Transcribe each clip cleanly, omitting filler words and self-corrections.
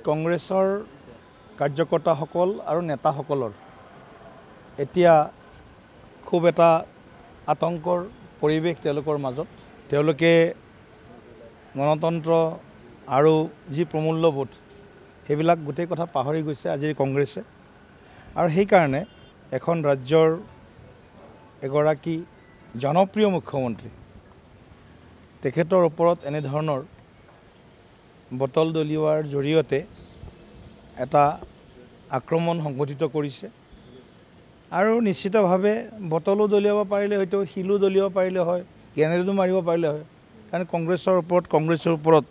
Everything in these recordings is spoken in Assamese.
কংগ্ৰেছৰ কাৰ্যকৰ্তাসকল আৰু নেতাসকলৰ এতিয়া খুব এটা আতংকৰ পৰিৱেশ তেওঁলোকৰ মাজত। তেওঁলোকে গণতন্ত্ৰ আৰু যি প্ৰমূল্যবোধ সেইবিলাক গোটেই কথা পাহৰি গৈছে আজিৰ কংগ্ৰেছে। আৰু সেইকাৰণে এখন ৰাজ্যৰ এগৰাকী জনপ্ৰিয় মুখ্যমন্ত্ৰী তেখেতৰ ওপৰত এনেধৰণৰ বটল দলিওৱাৰ জৰিয়তে এটা আক্ৰমণ সংঘটিত কৰিছে। আৰু নিশ্চিতভাৱে বটলো দলিয়াব পাৰিলে হয়তো, শিলো দলিয়াব পাৰিলে হয়, গ্ৰেনেডো মাৰিব পাৰিলে হয়, কাৰণ কংগ্ৰেছৰ ওপৰত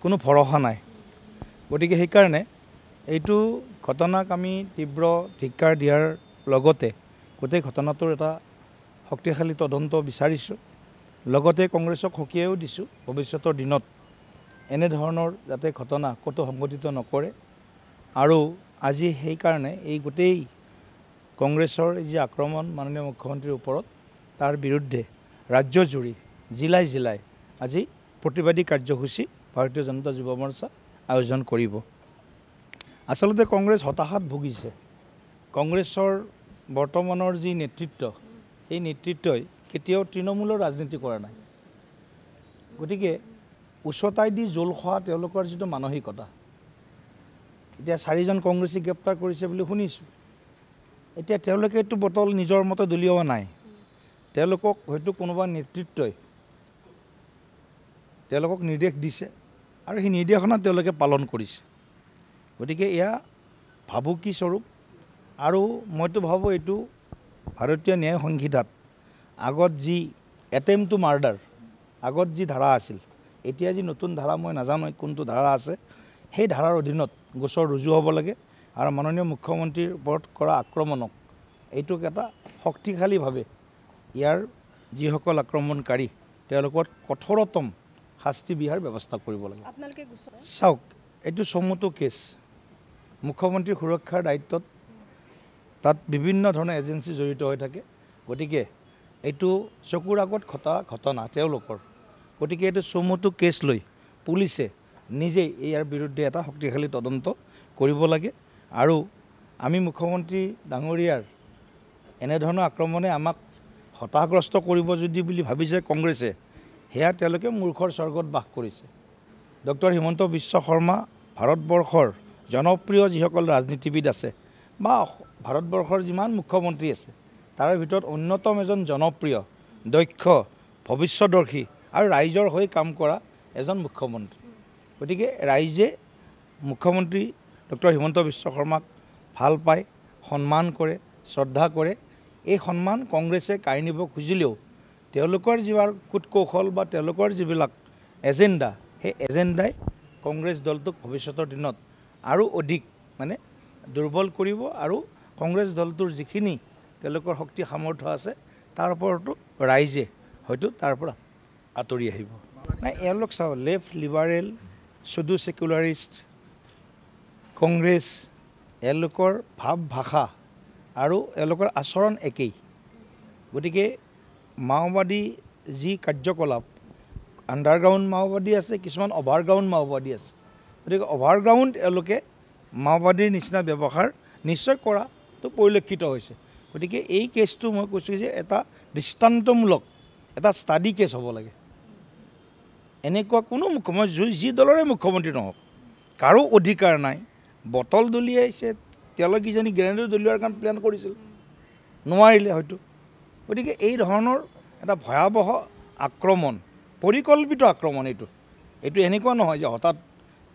কোনো ভৰসা নাই। গতিকে সেইকাৰণে এইটো ঘটনাক আমি তীব্ৰ ধিক্কাৰ দিয়াৰ লগতে গোটেই ঘটনাটোৰ এটা শক্তিশালী তদন্ত বিচাৰিছোঁ। লগতে কংগ্ৰেছক সকীয়াও দিছোঁ ভৱিষ্যতৰ দিনত এনেধৰণৰ যাতে ঘটনা ক'তো সংঘটিত নকৰে। আৰু আজি সেইকাৰণে এই গোটেই কংগ্ৰেছৰ যি আক্ৰমণ মাননীয় মুখ্যমন্ত্ৰীৰ ওপৰত, তাৰ বিৰুদ্ধে ৰাজ্যজুৰি জিলাই জিলাই আজি প্ৰতিবাদী কাৰ্যসূচী ভাৰতীয় জনতা যুৱ মৰ্চা আয়োজন কৰিব। আচলতে কংগ্ৰেছ হতাশাত ভুগিছে। কংগ্ৰেছৰ বৰ্তমানৰ যি নেতৃত্ব, এই নেতৃত্বই কেতিয়াও তৃণমূলৰ ৰাজনীতি কৰা নাই। গতিকে উচতাই দি জোল খোৱা তেওঁলোকৰ যিটো মানসিকতা, এতিয়া 4জন কংগ্ৰেছী গ্ৰেপ্তাৰ কৰিছে বুলি শুনিছোঁ। এতিয়া তেওঁলোকে এইটো বটল নিজৰ মতে দলিওৱা নাই, তেওঁলোকক হয়তো কোনোবা নেতৃত্বই তেওঁলোকক নিৰ্দেশ দিছে আৰু সেই নিৰ্দেশনা তেওঁলোকে পালন কৰিছে। গতিকে এয়া ভাবুকি স্বৰূপ। আৰু মইতো ভাবোঁ এইটো ভাৰতীয় ন্যায় সংহিতাত আগত যি এটেম্প টু মাৰ্ডাৰ আগত যি ধাৰা আছিল, এতিয়া যি নতুন ধাৰা মই নাজানো কোনটো ধাৰা আছে, সেই ধাৰাৰ অধীনত গোচৰ ৰুজু হ'ব লাগে। আৰু মাননীয় মুখ্যমন্ত্ৰীৰ ওপৰত কৰা আক্ৰমণক এইটোক এটা শক্তিশালীভাৱে ইয়াৰ যিসকল আক্ৰমণকাৰী তেওঁলোকৰ কঠোৰতম শাস্তি বিহাৰ ব্যৱস্থা কৰিব লাগে। চাওক, এইটো চমুটো কেছ। মুখ্যমন্ত্ৰীৰ সুৰক্ষাৰ দায়িত্বত তাত বিভিন্ন ধৰণৰ এজেঞ্চি জড়িত হৈ থাকে। গতিকে এইটো চকুৰ আগত ঘটা ঘটনা তেওঁলোকৰ। গতিকে এইটো চমুটো কেছ লৈ পুলিচে নিজেই ইয়াৰ বিৰুদ্ধে এটা শক্তিশালী তদন্ত কৰিব লাগে। আৰু আমি মুখ্যমন্ত্ৰী ডাঙৰীয়াৰ এনেধৰণৰ আক্ৰমণে আমাক হতাশগ্ৰস্ত কৰিব যদি বুলি ভাবিছে কংগ্ৰেছে, সেয়া তেওঁলোকে মূৰ্খৰ স্বৰ্গত বাস কৰিছে। ডক্টৰ হিমন্ত বিশ্ব শৰ্মা ভাৰতবৰ্ষৰ জনপ্ৰিয় যিসকল ৰাজনীতিবিদ আছে বা ভাৰতবৰ্ষৰ যিমান মুখ্যমন্ত্ৰী আছে, তাৰ ভিতৰত অন্যতম এজন জনপ্ৰিয়, দক্ষ, ভৱিষ্যদৰ্শী আৰু ৰাইজৰ হৈ কাম কৰা এজন মুখ্যমন্ত্ৰী। গতিকে ৰাইজে মুখ্যমন্ত্ৰী ডক্টৰ হিমন্ত বিশ্ব শৰ্মাক ভাল পায়, সন্মান কৰে, শ্ৰদ্ধা কৰে। এই সন্মান কংগ্ৰেছে কাঢ়ি নিব খুজিলেও তেওঁলোকৰ যিবোৰ কূটকৌশল বা তেওঁলোকৰ যিবিলাক এজেণ্ডা, সেই এজেণ্ডাই কংগ্ৰেছ দলটোক ভৱিষ্যতৰ দিনত আৰু অধিক দুৰ্বল কৰিব। আৰু কংগ্ৰেছ দলটোৰ যিখিনি তেওঁলোকৰ শক্তি সামৰ্থ্য আছে, তাৰ ওপৰতো ৰাইজে হয়তো তাৰ পৰা আঁতৰি আহিব। নাই, এওঁলোক চাওঁ, লেফ্ট লিবাৰেল, চুডো ছেকুলাৰিষ্ট, কংগ্ৰেছ, এওঁলোকৰ ভাৱ ভাষা আৰু এওঁলোকৰ আচৰণ একেই। গতিকে মাওবাদী যি কাৰ্যকলাপ, আণ্ডাৰগ্ৰাউণ্ড মাওবাদী আছে, কিছুমান অভাৰগ্ৰাউণ্ড মাওবাদী আছে। গতিকে অভাৰগ্ৰাউণ্ড এওঁলোকে মাওবাদীৰ নিচিনা ব্যৱহাৰ নিশ্চয় কৰাটো পৰিলক্ষিত হৈছে। গতিকে এই কেছটো মই কৈছোঁ যে এটা দৃষ্টান্তমূলক এটা ষ্টাডি কেছ হ'ব লাগে। এনেকুৱা কোনো মুখ্যমন্ত্ৰী যি দলৰে মুখ্যমন্ত্ৰী নহওক, কাৰো অধিকাৰ নাই। বটল দলিয়াইছে, তেওঁলোকে কিজানি গ্ৰেনেডো দলিওৱাৰ কাৰণে প্লেন কৰিছিল, নোৱাৰিলে হয়তো। গতিকে এই ধৰণৰ এটা ভয়াৱহ আক্ৰমণ, পৰিকল্পিত আক্ৰমণ এইটো এনেকুৱা নহয় যে হঠাৎ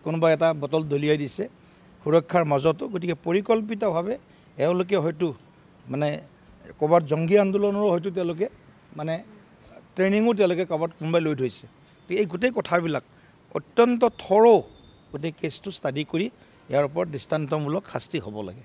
কোনোবা এটা বটল দলিয়াই দিছে সুৰক্ষাৰ মাজতো। গতিকে পৰিকল্পিতভাৱে এওঁলোকে হয়তো ক'ৰবাত জংগী আন্দোলনৰো হয়তো তেওঁলোকে ট্ৰেইনিঙো তেওঁলোকে ক'ৰবাত কোনোবাই লৈ থৈছে। এই গোটেই কথাবিলাক অত্যন্ত থৰ' গোটেই কেছটো ষ্টাডি কৰি ইয়াৰ ওপৰত দৃষ্টান্তমূলক শাস্তি হ'ব লাগে।